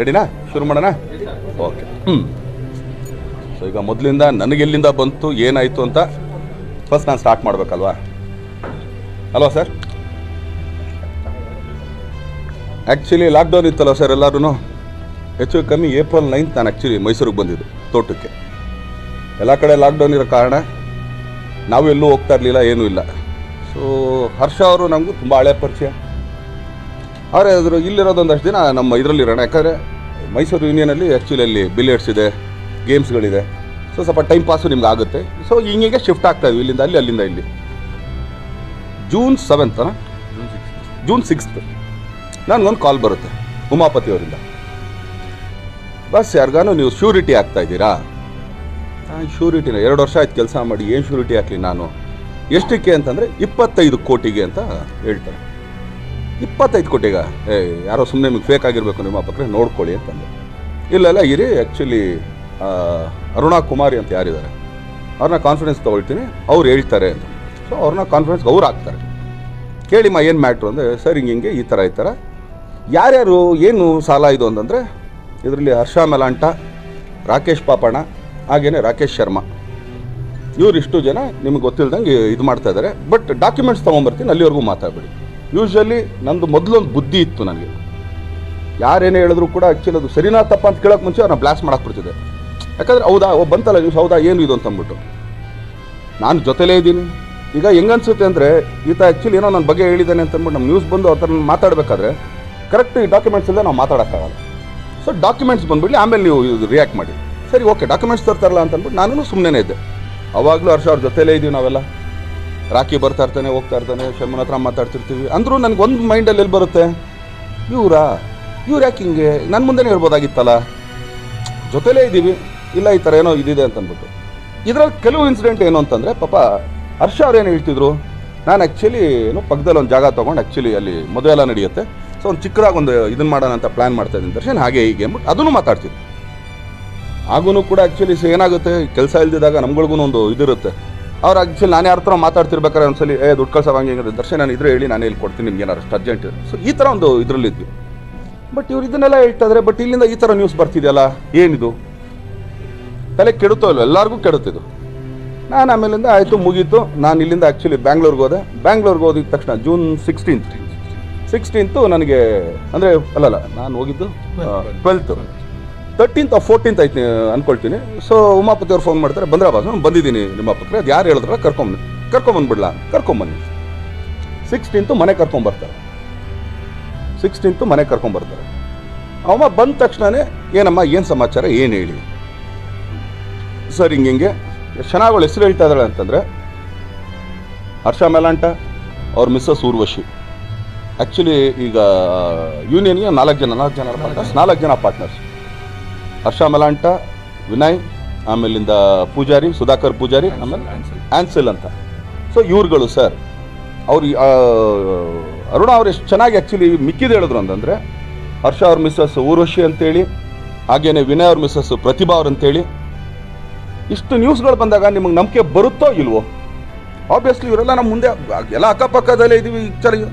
ರೆಡಿನಾ? ಶುರು ಮಾಡೋಣ? ಓಕೆ. ಸೊ ಈಗ ಮೊದಲಿಂದ ನನಗೆಲ್ಲಿಂದ ಬಂತು ಏನಾಯಿತು ಅಂತ ಫಸ್ಟ್ ನಾನು ಸ್ಟಾರ್ಟ್ ಮಾಡಬೇಕಲ್ವಾ? ಅಲ್ವಾ ಸರ್? ಆ್ಯಕ್ಚುಲಿ ಲಾಕ್ಡೌನ್ ಇತ್ತಲ್ಲ ಸರ್, ಎಲ್ಲರೂ ಹೆಚ್ಚು ಕಮ್ಮಿ ಏಪ್ರಿಲ್ 9 ನಾನು ಆ್ಯಕ್ಚುಲಿ ಮೈಸೂರಿಗೆ ಬಂದಿದ್ದು ತೋಟಕ್ಕೆ. ಎಲ್ಲ ಕಡೆ ಲಾಕ್ಡೌನ್ ಇರೋ ಕಾರಣ ನಾವು ಎಲ್ಲೂ ಹೋಗ್ತಾ ಇರಲಿಲ್ಲ, ಏನೂ ಇಲ್ಲ. ಸೊ ಹರ್ಷ ಅವರು ನಮಗೂ ತುಂಬ ಹಳೆ ಪರಿಚಯ. ಅವರೇ ಆದರೂ ಇಲ್ಲಿರೋದೊಂದಷ್ಟು ದಿನ ನಮ್ಮ ಇದರಲ್ಲಿರೋಣ, ಯಾಕಂದರೆ ಮೈಸೂರು ಯೂನಿಯನಲ್ಲಿ ಆ್ಯಕ್ಚುಲಿ ಅಲ್ಲಿ ಬಿಲಿಯರ್ಡ್ಸ್ ಇದೆ, ಗೇಮ್ಸ್ಗಳಿದೆ. ಸೊ ಸ್ವಲ್ಪ ಟೈಮ್ ಪಾಸು ನಿಮ್ಗೆ ಆಗುತ್ತೆ. ಸೊ ಹಿಂಗೆ ಶಿಫ್ಟ್ ಆಗ್ತಾಯಿದ್ವಿ ಇಲ್ಲಿಂದ ಅಲ್ಲಿ, ಅಲ್ಲಿಂದ ಇಲ್ಲಿ. ಜೂನ್ 7 ಜೂನ್ 6 ನನಗೊಂದು ಕಾಲ್ ಬರುತ್ತೆ ಉಮಾಪತಿ ಅವರಿಂದ. ಬಸ್ ಯಾರಿಗಾನು ನೀವು ಶ್ಯೂರಿಟಿ ಆಗ್ತಾಯಿದ್ದೀರಾ? ಶ್ಯೂರಿಟಿನ 2 ವರ್ಷ ಆಯ್ತು ಕೆಲಸ ಮಾಡಿ, ಏನು ಶ್ಯೂರಿಟಿ ಹಾಕಲಿ ನಾನು? ಎಷ್ಟಕ್ಕೆ ಅಂತಂದರೆ 25 ಕೋಟಿಗೆ ಅಂತ ಹೇಳ್ತಾರೆ. 25 ಕೋಟಿಗೆ? ಯಾರೋ ಸುಮ್ಮನೆ ನಿಮಗೆ ಫೇಕ್ ಆಗಿರಬೇಕು ನಿಮ್ಮ ಪಕ್ಕರೆ, ನೋಡ್ಕೊಳ್ಳಿ ಅಂತಂದು. ಇಲ್ಲೆಲ್ಲ ಇರಿ, ಆ್ಯಕ್ಚುಲಿ ಅರುಣಾ ಕುಮಾರಿ ಅಂತ ಯಾರಿದ್ದಾರೆ ಅವ್ರನ್ನ ಕಾನ್ಫಿಡೆನ್ಸ್ ತೊಗೊಳ್ತೀನಿ, ಅವ್ರು ಹೇಳ್ತಾರೆ ಅಂತ. ಸೊ ಅವ್ರನ್ನ ಕಾನ್ಫಿಡೆನ್ಸ್ಗೆ ಅವ್ರು ಹಾಕ್ತಾರೆ. ಕೇಳಿಮ್ಮ ಏನು ಮ್ಯಾಟ್ರು ಅಂದರೆ, ಸರ್ ಹಿಂಗೆ ಈ ಥರ ಯಾರ್ಯಾರು ಏನು ಸಾಲ ಇದು ಅಂತಂದರೆ, ಇದರಲ್ಲಿ ಹರ್ಷ ಮೆಲಾಂಟ, ರಾಕೇಶ್ ಪಾಪಣ್ಣ, ಹಾಗೇನೆ ರಾಕೇಶ್ ಶರ್ಮಾ, ಇವರಿಷ್ಟು ಜನ ನಿಮಗೆ ಗೊತ್ತಿಲ್ದಂಗೆ ಇದು ಮಾಡ್ತಾಯಿದ್ದಾರೆ. ಬಟ್ ಡಾಕ್ಯುಮೆಂಟ್ಸ್ ತೊಗೊಂಬರ್ತೀನಿ, ಅಲ್ಲಿವರೆಗೂ ಮಾತಾಡಬೇಡಿ. ಯೂಶ್ವಲಿ ನಂದು ಮೊದಲೊಂದು ಬುದ್ಧಿ ಇತ್ತು ನನಗೆ, ಯಾರೇನೇ ಹೇಳಿದ್ರು ಕೂಡ ಆ್ಯಕ್ಚುಲಿ ಅದು ಸರಿನಾ ತಪ್ಪ ಅಂತ ಕೇಳೋಕ್ಕೆ ಮುಂಚೆ ಅವ್ರನ್ನ ಬ್ಲಾಸ್ಟ್ ಮಾಡಕ್ಕೆ ಬಿಡ್ತಿದ್ದೆ. ಯಾಕಂದರೆ ಹೌದಾ ಬಂತಲ್ಲ ನ್ಯೂಸ್, ಹೌದಾ ಏನು ಇದು ಅಂತಂದ್ಬಿಟ್ಟು ನಾನು ಜೊತೆಲೇ ಇದ್ದೀನಿ. ಈಗ ಹೆಂಗನ್ಸುತ್ತೆ ಅಂದರೆ ಈತ ಆ್ಯಕ್ಚುಲಿ ಏನೋ ನನ್ನ ಬಗ್ಗೆ ಹೇಳಿದ್ದಾನೆ ಅಂತಂದ್ಬಿಟ್ಟು ನಮ್ಮ ನ್ಯೂಸ್ ಬಂದು ಆ ಥರ ಮಾತಾಡಬೇಕಾದ್ರೆ ಕರೆಕ್ಟ್ ಈ ಡಾಕ್ಯುಮೆಂಟ್ಸ್ ಇಲ್ಲದೆ ನಾವು ಮಾತಾಡೋಕ್ಕಾಗಲ್ಲ. ಸೊ ಡಾಕ್ಯುಮೆಂಟ್ಸ್ ಬಂದುಬಿಡಲಿ, ಆಮೇಲೆ ನೀವು ಇದು ರಿಯಾಕ್ಟ್ ಮಾಡಿ. ಸರಿ ಓಕೆ, ಡಾಕ್ಯುಮೆಂಟ್ಸ್ ತರ್ತಾರಲ್ಲ ಅಂತಂದ್ಬಿಟ್ಟು ನಾನು ಸುಮ್ಮನೆ ಇದ್ದೆ. ಅವಾಗಲೂ ಹರ್ಷ ಅವ್ರ ಜೊತೆಲೇ ಇದ್ದೀವಿ ನಾವೆಲ್ಲ. ರಾಖಿ ಬರ್ತಾ ಇರ್ತಾನೆ, ಹೋಗ್ತಾ ಇರ್ತಾನೆ, ಶರ್ಮನ ಹತ್ರ ಮಾತಾಡ್ತಿರ್ತೀವಿ. ಅಂದರೂ ನನಗೆ ಒಂದು ಮೈಂಡಲ್ಲಿ ಎಲ್ಲಿ ಬರುತ್ತೆ, ಇವ್ರು ಯಾಕೆ ಹಿಂಗೆ ನನ್ನ ಮುಂದೆನೇ ಹೇಳ್ಬೋದಾಗಿತ್ತಲ್ಲ, ಜೊತೆಲೇ ಇದ್ದೀವಿ, ಇಲ್ಲ ಈ ಥರ ಏನೋ ಇದಿದೆ ಅಂತಂದ್ಬಿಟ್ಟು. ಇದರಲ್ಲಿ ಕೆಲವು ಇನ್ಸಿಡೆಂಟ್ ಏನು ಅಂತಂದರೆ, ಪಾಪ ಹರ್ಷ ಅವ್ರು ಏನು ಹೇಳ್ತಿದ್ರು, ನಾನು ಆ್ಯಕ್ಚುಲಿ ಏನೋ ಪಕ್ಕದಲ್ಲಿ ಒಂದು ಜಾಗ ತೊಗೊಂಡು ಆ್ಯಕ್ಚುಲಿ ಅಲ್ಲಿ ಮದುವೆ ಎಲ್ಲ ನಡೆಯುತ್ತೆ, ಸೊ ಒಂದು ಚಿಕ್ಕದಾಗಿ ಒಂದು ಇದನ್ನು ಮಾಡೋಣ ಅಂತ ಪ್ಲ್ಯಾನ್ ಮಾಡ್ತಾಯಿದ್ದೀನಿ ದರ್ಶನ್, ಹಾಗೆ ಹೀಗೆ ಅಂದ್ಬಿಟ್ಟು ಅದನ್ನು ಮಾತಾಡ್ತಿದ್ರು. ಆಗೂ ಕೂಡ ಆ್ಯಕ್ಚುಲಿ ಏನಾಗುತ್ತೆ, ಕೆಲಸ ಇಲ್ದಿದ್ದಾಗ ನಮ್ಗಳಿಗೂ ಒಂದು ಇದಿರುತ್ತೆ. ಅವ್ರು ಆ್ಯಕ್ಚುಲಿ ನಾನು ಯಾರ ಹತ್ರ ಮಾತಾಡ್ತಿರ್ಬೇಕಾದ್ರೆ ಒಂದ್ಸಲಿ ದುಡ್ಡು ಕಳ್ಸೋ ಹಂಗೆ ದರ್ಶನ್ ನಾನು ಇದ್ರೆ ಹೇಳಿ ನಾನೇ ಇಲ್ಲಿ ಕೊಡ್ತೀನಿ ನಿಮ್ಗೆ ಏನಾರು ಅಷ್ಟು ಅರ್ಜೆಂಟ್ ಇದೆ. ಸೊ ಈ ಥರ ಒಂದು ಇದರಲ್ಲಿದ್ವಿ. ಬಟ್ ಇವ್ರು ಇದನ್ನೆಲ್ಲ ಹೇಳ್ತಾ ಇದ್ದಾರೆ. ಬಟ್ ಇಲ್ಲಿಂದ ಈ ಥರ ನ್ಯೂಸ್ ಬರ್ತಿದೆಯಲ್ಲ, ಏನಿದು ತಲೆ ಕೆಡುತ್ತೋ ಇಲ್ವ? ಎಲ್ಲರಿಗೂ ಕೆಡುತ್ತಿದ್ದು. ನಾನು ಆಮೇಲಿಂದ ಆಯಿತು ಮುಗೀತು. ನಾನು ಇಲ್ಲಿಂದ ಆ್ಯಕ್ಚುಲಿ ಬ್ಯಾಂಗ್ಳೂರ್ಗೆ ಹೋದೆ. ಬ್ಯಾಂಗ್ಳೂರ್ಗೆ ಹೋದಿದ ತಕ್ಷಣ ಜೂನ್ 16 ನನಗೆ ಅಂದರೆ ಅಲ್ಲಲ್ಲ, ನಾನು ಹೋಗಿದ್ದು 12th 13th or 14th ಆಯ್ತು ಅಂದ್ಕೊಳ್ತೀನಿ. ಸೊ ಉಮಾಪತಿ ಅವ್ರು ಫೋನ್ ಮಾಡ್ತಾರೆ, ಬಂದ್ರ ಬಾಸ್ ನಾನು ಬಂದಿದ್ದೀನಿ ನಿಮ್ಮ ಪಕ್ಕ, ಅದು ಯಾರು ಹೇಳಿದ್ರ ಕರ್ಕೊಂಬಂದ್ಬಿಡ್ಲಾ, ಕರ್ಕೊಂಬನ್ನಿ. 16th ಮನೆ ಕರ್ಕೊಂಬರ್ತಾರೆ. 16th ಮನೆ ಕರ್ಕೊಂಬರ್ತಾರೆ. ಅವ ಬಂದ ತಕ್ಷಣವೇ ಏನಮ್ಮ ಏನು ಸಮಾಚಾರ, ಏನು ಹೇಳಿ ಸರ್, ಹಿಂಗೆ ಚೆನ್ನಾಗಳು ಹೆಸರು ಹೇಳ್ತಾ ಇದ್ದಾಳೆ ಅಂತಂದರೆ, ಹರ್ಷ ಮೆಲಾಂಟ ಅವ್ರ ಮಿಸ್ಸಸ್ ಊರ್ವಶಿ. ಆ್ಯಕ್ಚುಲಿ ಈಗ ಯೂನಿಯನ್ಗೆ 4 ಜನ ಪಾರ್ಟ್ನರ್ಸ್. ಹರ್ಷ ಮೆಲಾಂಟ, ವಿನಯ್, ಆಮೇಲಿಂದ ಪೂಜಾರಿ, ಸುಧಾಕರ್ ಪೂಜಾರಿ, ಆಮೇಲೆ ಆನ್ಸೆಲ್ ಅಂತ. ಸೊ ಇವ್ರುಗಳು ಸರ್, ಅವ್ರು ಅರುಣ ಅವ್ರು ಎಷ್ಟು ಚೆನ್ನಾಗಿ ಆ್ಯಕ್ಚುಲಿ ಮಿಕ್ಕಿದ್ದು ಹೇಳಿದ್ರು ಅಂತಂದರೆ, ಹರ್ಷ ಅವ್ರ ಮಿಸ್ಸಸ್ ಊರ್ವಶಿ ಅಂತೇಳಿ, ಹಾಗೇನೆ ವಿನಯ್ ಅವ್ರ ಮಿಸ್ಸಸ್ ಪ್ರತಿಭಾ ಅವ್ರು ಅಂತೇಳಿ. ಇಷ್ಟು ನ್ಯೂಸ್ಗಳು ಬಂದಾಗ ನಿಮಗೆ ನಂಬಿಕೆ ಬರುತ್ತೋ ಇಲ್ವೋ? ಆಬ್ವಿಯಸ್ಲಿ ಇವರೆಲ್ಲ ನಮ್ಮ ಮುಂದೆ ಎಲ್ಲ ಅಕ್ಕಪಕ್ಕದಲ್ಲೇ ಇದ್ದೀವಿ.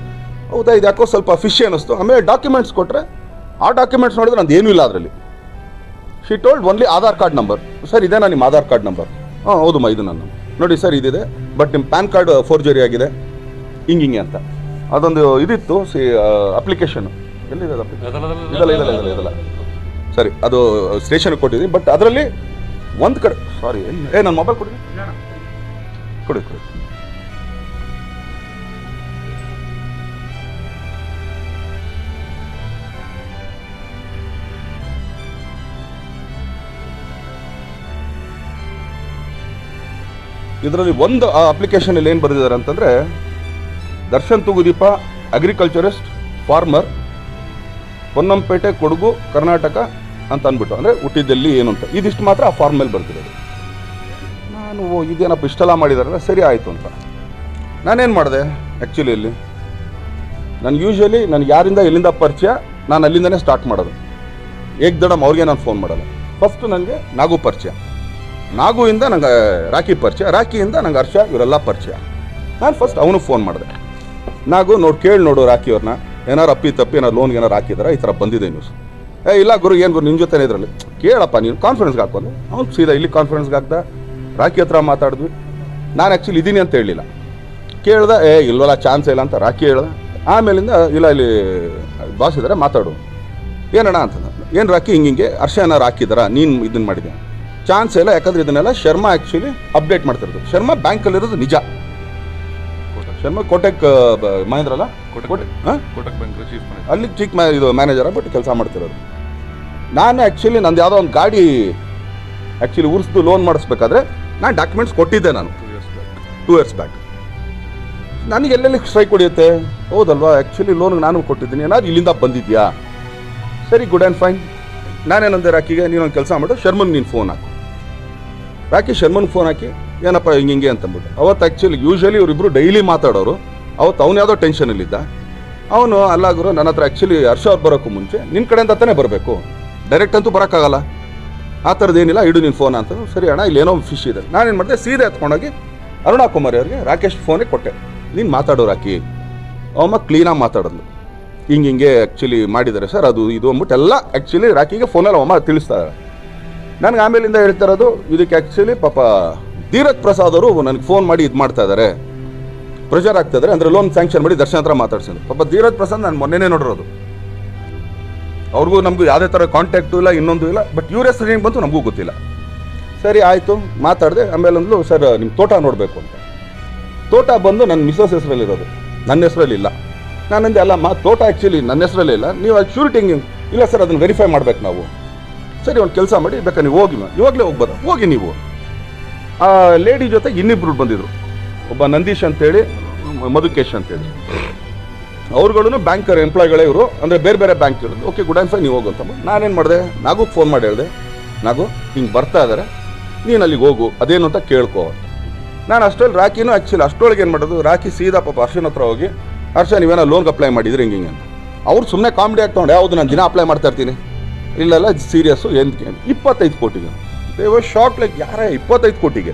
ಹೌದಾ, ಇದು ಯಾಕೋ ಸ್ವಲ್ಪ ಫಿಶ್ ಅನ್ನಿಸ್ತು. ಆಮೇಲೆ ಡಾಕ್ಯುಮೆಂಟ್ಸ್ ಕೊಟ್ಟರೆ, ಆ ಡಾಕ್ಯುಮೆಂಟ್ಸ್ ನೋಡಿದ್ರೆ ನಂದು ಏನೂ ಇಲ್ಲ ಅದರಲ್ಲಿ. She told only Aadhaar card number. Sir ಇದೇನಾ ನಿಮ್ಮ ಆಧಾರ್ ಕಾರ್ಡ್ ನಂಬರ್? ಹೌದಮ್ಮ ಇದು ನಾನು ನೋಡಿ ಸರ್ ಇದಿದೆ, ಬಟ್ ನಿಮ್ಮ ಪ್ಯಾನ್ ಕಾರ್ಡ್ ಫೋರ್ಜರಿ ಆಗಿದೆ ಹಿಂಗೆ ಅಂತ. ಅದೊಂದು ಇದಿತ್ತು ಅಪ್ಲಿಕೇಶನ್. ಎಲ್ಲಿದೆ ಅದು ಅಪ್ಲಿಕೇಶನ್? ಇದಲ್ಲ ಸರಿ, ಅದು ಸ್ಟೇಷನ್ಗೆ ಕೊಟ್ಟಿದ್ದೀನಿ. ಬಟ್ ಅದರಲ್ಲಿ ಒಂದು ಕಡೆ ಸಾರಿ, ನನ್ನ ಮೊಬೈಲ್ ಕೊಡಿ. ಇದರಲ್ಲಿ ಒಂದು ಆ ಅಪ್ಲಿಕೇಶನಲ್ಲಿ ಏನು ಬರೆದಿದ್ದಾರೆ ಅಂತಂದರೆ, ದರ್ಶನ್ ತೂಗುದೀಪ, ಅಗ್ರಿಕಲ್ಚರಿಸ್ಟ್, ಫಾರ್ಮರ್, ಪೊನ್ನಂಪೇಟೆ, ಕೊಡಗು, ಕರ್ನಾಟಕ ಅಂತ ಅಂದ್ಬಿಟ್ಟು, ಅಂದರೆ ಹುಟ್ಟಿದ್ದಲ್ಲಿ ಏನು ಅಂತ ಇದಿಷ್ಟು ಮಾತ್ರ ಆ ಫಾರ್ಮ್ ಮೇಲೆ ಬರ್ತಿರೋದು. ನಾನು ಇದೇನಪ್ಪ ಇಷ್ಟೆಲ್ಲ ಮಾಡಿದಾರಲ್ಲ, ಸರಿ ಆಯಿತು ಅಂತ ನಾನೇನು ಮಾಡಿದೆ. ಆ್ಯಕ್ಚುಲಿ ಇಲ್ಲಿ ಯೂಶ್ವಲಿ ನನಗೆ ಯಾರಿಂದ ಎಲ್ಲಿಂದ ಪರಿಚಯ, ನಾನು ಅಲ್ಲಿಂದನೇ ಸ್ಟಾರ್ಟ್ ಮಾಡೋದು. ಏಕ್ದಡಮ್ ಅವ್ರಿಗೆ ನಾನು ಫೋನ್ ಮಾಡಲ್ಲ. ಫಸ್ಟು ನನಗೆ ನಾಗು ಪರಿಚಯ, ನಾಗುವಿಂದ ನಂಗೆ ರಾಖಿ ಪರಿಚಯ, ರಾಖಿಯಿಂದ ನಂಗೆ ಹರ್ಷ, ಇವರೆಲ್ಲ ಪರಿಚಯ. ನಾನು ಫಸ್ಟ್ ಅವನಿಗೆ ಫೋನ್ ಮಾಡಿದೆ. ನಾಗು ಕೇಳಿ ನೋಡು ರಾಖಿ ಅವ್ರನ್ನ, ಏನಾರು ಅಪ್ಪಿ ತಪ್ಪಿ ಏನಾರು ಲೋನ್ಗೆ ಏನಾರು ಹಾಕಿದಾರ, ಈ ಥರ ಬಂದಿದೆ ನ್ಯೂಸ್. ಇಲ್ಲ ಗುರು ಏನು ಗುರು ನಿಮ್ಮ ಜೊತೆ ಇದರಲ್ಲಿ ಕೇಳಪ್ಪ ನೀನು ಕಾನ್ಫರೆನ್ಸ್ಗೆ ಹಾಕೋದು. ಅವ್ನು ಸೀದಾ ಇಲ್ಲಿ ಕಾನ್ಫರೆನ್ಸ್ಗೆ ಹಾಕ್ದ. ರಾಕಿ ಹತ್ರ ಮಾತಾಡಿದ್ವಿ. ನಾನು ಆ್ಯಕ್ಚುಲಿ ಇದ್ದೀನಿ ಅಂತ ಹೇಳಲಿಲ್ಲ. ಕೇಳ್ದೆ, ಇಲ್ವಲ್ಲ ಚಾನ್ಸ್ ಇಲ್ಲ ಅಂತ ರಾಕಿ ಹೇಳ್ದೆ. ಆಮೇಲಿಂದ ಇಲ್ಲ ಇಲ್ಲಿ ಬಾಸ್ ಇದ್ದಾರೆ ಮಾತಾಡು. ಏನಣ್ಣ ಅಂತಂದ. ಏನು ರಾಕಿ ಹಿಂಗೆ ಹರ್ಷ ಏನಾರು ಹಾಕಿದಾರ ನೀನು ಇದನ್ನು ಮಾಡಿದೆ? ಚಾನ್ಸ್ ಇಲ್ಲ, ಯಾಕಂದ್ರೆ ಇದನ್ನೆಲ್ಲ ಶರ್ಮಾ ಆ್ಯಕ್ಚುಲಿ ಅಪ್ಡೇಟ್ ಮಾಡ್ತಿರೋದು. ಶರ್ಮಾ ಬ್ಯಾಂಕಲ್ಲಿರೋದು ನಿಜ. ಶರ್ಮಾ ಕೋಟಕ್ ಮಹೇಂದ್ರಲ್ಲ, ಕೋಟಕ್ ಬ್ಯಾಂಕ್ ಅಲ್ಲಿ ಚೀಫ್ ಇದು ಮ್ಯಾನೇಜರ್ ಬಟ್ ಕೆಲಸ ಮಾಡ್ತಿರೋದು. ನಾನು ಆ್ಯಕ್ಚುಲಿ ನಂದು ಯಾವುದೋ ಒಂದು ಗಾಡಿ ಆ್ಯಕ್ಚುಲಿ ಉರ್ಸ್ದು ಲೋನ್ ಮಾಡಿಸ್ಬೇಕಾದ್ರೆ ನಾನು ಡಾಕ್ಯುಮೆಂಟ್ಸ್ ಕೊಟ್ಟಿದ್ದೆ. ನಾನು 2 years ಬ್ಯಾಕ್. ನನಗೆ ಎಲ್ಲೆಲ್ಲಿ ಸ್ಟ್ರೈಕ್ ಹೊಡೆಯುತ್ತೆ? ಹೌದಲ್ವಾ, ಆ್ಯಕ್ಚುಲಿ ಲೋನ್ಗೆ ನಾನು ಕೊಟ್ಟಿದ್ದೀನಿ, ಏನಾದ್ರು ಇಲ್ಲಿಂದ ಬಂದಿದ್ಯಾ? ಸರಿ, ಗುಡ್ ಆ್ಯಂಡ್ ಫೈನ್. ನಾನೇನಂದೆ ರಾಕಿಗೆ, ನೀನೊಂದು ಕೆಲಸ ಮಾಡು, ಶರ್ಮನ್ ನೀನು ಫೋನ್ ಹಾಕು. ರಾಕಿ ಶರ್ಮನ್ಗೆ ಫೋನ್ ಹಾಕಿ, ಏನಪ್ಪ ಹಿಂಗೆ ಅಂತಂದ್ಬಿಟ್ಟು. ಅವತ್ತು ಆ್ಯಕ್ಚುಲಿ ಯೂಶ್ವಲಿ ಇವರಿಬ್ಬರು ಡೈಲಿ ಮಾತಾಡೋರು. ಅವತ್ತು ಅವನು ಯಾವುದೋ ಟೆನ್ಷನಲ್ಲಿದ್ದ. ಅವನು ಅಲ್ಲ ಗುರು, ನನ್ನ ಹತ್ರ ಆ್ಯಕ್ಚುಲಿ ಹರ್ಷ ಅವ್ರು ಬರೋಕ್ಕೂ ಮುಂಚೆ ನಿನ್ನ ಕಡೆಯಿಂದ ತಾನೇ ಬರಬೇಕು, ಡೈರೆಕ್ಟ್ ಅಂತೂ ಬರೋಕ್ಕಾಗಲ್ಲ, ಆ ಥರದ್ದೇನಿಲ್ಲ, ಇಡು ನೀನು ಫೋನ್ ಅಂತ. ಸರಿ ಅಣ್ಣ, ಇಲ್ಲಿ ಏನೋ ಫಿಶ್ ಇದೆ. ನಾನೇನು ಮಾಡಿದೆ, ಸೀದಾ ಎತ್ಕೊಂಡೋಗಿ ಅರುಣಾ ಕುಮಾರಿ ಅವ್ರಿಗೆ ರಾಕೇಶ್ ಫೋನಿಗೆ ಕೊಟ್ಟೆ. ನೀನು ಮಾತಾಡೋ ರಾಕಿ. ಅವಮ್ಮ ಕ್ಲೀನಾಗಿ ಮಾತಾಡೋದು. ಹಿಂಗೆ ಆ್ಯಕ್ಚುಲಿ ಮಾಡಿದ್ದಾರೆ ಸರ್, ಅದು ಇದು ಅಂದ್ಬಿಟ್ಟು ಎಲ್ಲ ಆ್ಯಕ್ಚುಲಿ ರಾಕಿಗೆ ಫೋನಲ್ಲಿ ಅವಮ್ಮ ತಿಳಿಸ್ತಾರೆ. ನನಗೆ ಆಮೇಲಿಂದ ಹೇಳ್ತಾ ಇರೋದು, ಇದಕ್ಕೆ ಆ್ಯಕ್ಚುಲಿ ಪಾಪ ಧೀರಜ್ ಪ್ರಸಾದ್ ಅವರು ನನಗೆ ಫೋನ್ ಮಾಡಿ ಇದು ಮಾಡ್ತಾ ಇದ್ದಾರೆ, ಪ್ರೆಷರ್ ಆಗ್ತಾಯಿದ್ದಾರೆ, ಅಂದರೆ ಲೋನ್ ಸ್ಯಾಂಕ್ಷನ್ ಮಾಡಿ ದರ್ಶನ್ ಹತ್ರ ಮಾತಾಡ್ಸಿದ್ರು. ಪಾಪ ಧೀರಜ್ ಪ್ರಸಾದ್ ನಾನು ಮೊನ್ನೆನೇ ನೋಡಿರೋದು. ಅವ್ರಿಗೂ ನಮಗೂ ಯಾವುದೇ ಥರ ಕಾಂಟ್ಯಾಕ್ಟು ಇಲ್ಲ, ಇನ್ನೊಂದು ಇಲ್ಲ. ಬಟ್ ಇವ್ರ ಹೆಸರು ಹೆಂಗೆ ಬಂತು ನಮಗೂ ಗೊತ್ತಿಲ್ಲ. ಸರಿ ಆಯಿತು, ಮಾತಾಡಿದೆ. ಆಮೇಲೆ ಅಂದ್ಲು, ಸರ್ ನಿಮ್ಮ ತೋಟ ನೋಡಬೇಕು ಅಂತ. ತೋಟ ಬಂದು ನನ್ನ ಮಿಸಸ್ ಹೆಸರಲ್ಲಿರೋದು, ನನ್ನ ಹೆಸರಲ್ಲಿ ಇಲ್ಲ. ನಾನಂದೆ, ಅಲ್ಲಮ್ಮ ತೋಟ ಆ್ಯಕ್ಚುಲಿ ನನ್ನ ಹೆಸರಲ್ಲೇ ಇಲ್ಲ, ನೀವು ಅದು ಶ್ಯೂರಿಟಿ ಇಲ್ಲ ಸರ್, ಅದನ್ನು ವೆರಿಫೈ ಮಾಡ್ಬೇಕು ನಾವು. ಸರಿ, ಒಂದು ಕೆಲಸ ಮಾಡಿ, ಬೇಕಾ ನೀವು ಹೋಗಿ, ಇವಾಗಲೇ ಹೋಗ್ಬೋದು, ಹೋಗಿ ನೀವು. ಆ ಲೇಡಿ ಜೊತೆ ಇನ್ನಿಬ್ರು ಬಂದಿದ್ರು, ಒಬ್ಬ ನಂದೀಶ್ ಅಂತೇಳಿ, ಮಧುಕೇಶ್ ಅಂತೇಳಿ. ಅವ್ರುಗಳೂ ಬ್ಯಾಂಕರ್ ಎಂಪ್ಲಾಯ್ಗಳೇ ಇವರು, ಅಂದರೆ ಬೇರೆ ಬೇರೆ ಬ್ಯಾಂಕ್ ಇರೋದು. ಓಕೆ, ಗುಡ್ ಆ್ಯಂಡ್ ಫೈನ್, ನೀವು ಹೋಗು ಅಂತ. ನಾನೇನು ಮಾಡಿದೆ, ನಾಗೂ ಫೋನ್ ಮಾಡಿ ಹೇಳಿದೆ, ನಾಗೂ ಹಿಂಗೆ ಬರ್ತಾ ಇದ್ದಾರೆ, ನೀನು ಅಲ್ಲಿಗೆ ಹೋಗು, ಅದೇನು ಅಂತ ಕೇಳ್ಕೊ. ನಾನು ಅಷ್ಟರಲ್ಲಿ ರಾಕಿನೂ ಆ್ಯಕ್ಚುಲಿ ಅಷ್ಟರೊಳಗೆ ಏನು ಮಾಡೋದು, ರಾಕಿ ಸೀದಾ ಪಾಪ ಹರ್ಷನ ಹತ್ರ ಹೋಗಿ, ಹರ್ಷ ನೀವೇನೋ ಲೋನ್ಗೆ ಅಪ್ಲೈ ಮಾಡಿದ್ರಿ ಹಿಂಗೆ ಅಂತ. ಅವ್ರು ಸುಮ್ಮನೆ ಕಾಮಿಡಿ ಆಗ್ತೊಂಡೆ, ಹೌದು ನಾನು ದಿನ ಅಪ್ಲೈ ಮಾಡ್ತಾ ಇರ್ತೀನಿ. ಇಲ್ಲೆಲ್ಲ ಸೀರಿಯಸ್ಸು, ಏನಕ್ಕೆ? 25 ಕೋಟಿಗೆ. ದೇವ ಶಾಕ್, ಲೈಕ್ ಯಾರೇ 25 ಕೋಟಿಗೆ?